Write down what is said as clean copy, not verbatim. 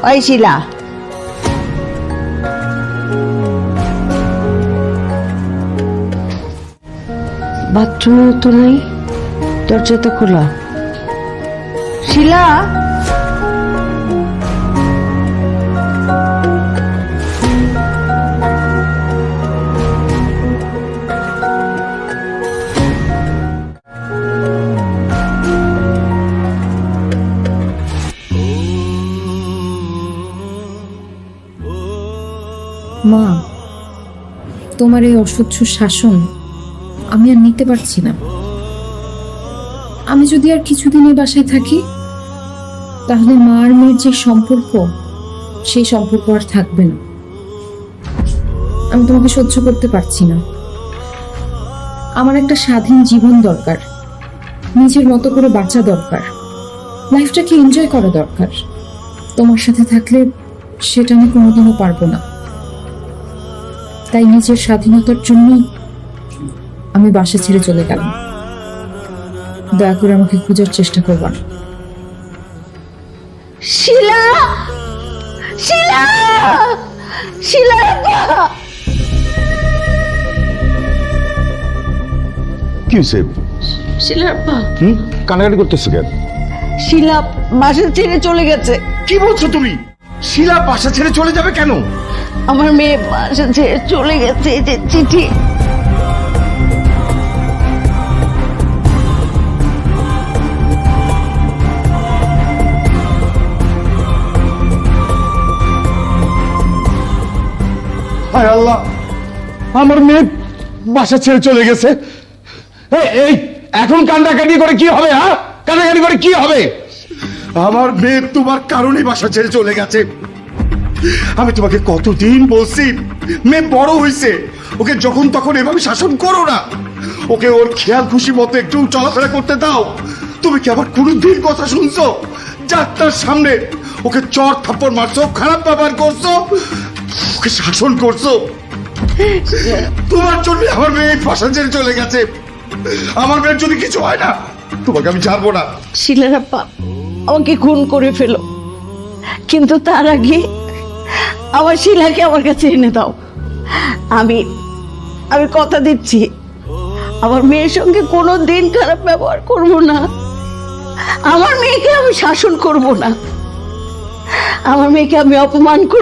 ওই শিলা, বাথরুমেও তো নাই, দরজা তো খোলা। শিলা, মা, তোমার এই অসহ্য শাসন আমি আর নিতে পারছি না। আমি যদি আর কিছুদিন এই বাসায় থাকি, তাহলে মা আর মেয়ের যে সম্পর্ক, সেই সম্পর্ক আর থাকবে না। আমি তোমাকে সহ্য করতে পারছি না। আমার একটা স্বাধীন জীবন দরকার, নিজের মতো করে বাঁচা দরকার, লাইফটাকে এনজয় করা দরকার। তোমার সাথে থাকলে সেটা আমি কোনোদিনও পারবো না। তাই নিজের স্বাধীনতার জন্য আমি বাসা ছেড়ে চলে গেলাম। দয়া করে আমাকে খোঁজার চেষ্টা করবা না। শিলা, শিলা, শিলা, কি হয়েছে? শিলার পা, কানাকাটি করতেছো কেন? শিলা বাসা ছেড়ে চলে গেছে। কি বলছো তুমি? শিলা বাসা ছেড়ে চলে যাবে কেন? আমার মেয়ে বাসা ছেড়ে চলে গেছে, এই যে চিঠি। হায় আল্লাহ, আমার মেয়ে বাসা ছেড়ে চলে গেছে। এই এখন কান্নাকাটি করে কি হবে? হ্যাঁ, কান্নাকাটি করে কি হবে? আমার মেয়ে তোমার কারণে বাসা ছেড়ে চলে গেছে। আমি তোমাকে কতদিন বলছি, মেয়ে বড় হয়েছে, ওকে যখন তখন এভাবে শাসন করো না। ওকে ওর খেয়াল খুশি মতো একটু চলাফেরা করতে দাও। তুমি কি আবার কোনোদিন কথা শুনছো? যাত্রার সামনে ওকে চর থাপ্পড় মারছো, খারাপ ব্যবহার করছো, ওকে শাসন করছো। তোমার জন্য আমার মেয়ে বাসা ছেড়ে চলে গেছে। আমার মেয়ের যদি কিছু হয় না, তোমাকে আমি ছাড়বো না। শিলার আপা আমাকে খুন করে ফেলো, কিন্তু তার আগে আমার শিলাকে আমার কাছে এনে দাও। আমি আমি কথা দিচ্ছি, আমার মেয়ের সঙ্গে কোনো দিন খারাপ ব্যবহার করব না। আমার মেয়েকে আমি শাসন করব না, আমার মেয়েকে আমি অপমান করব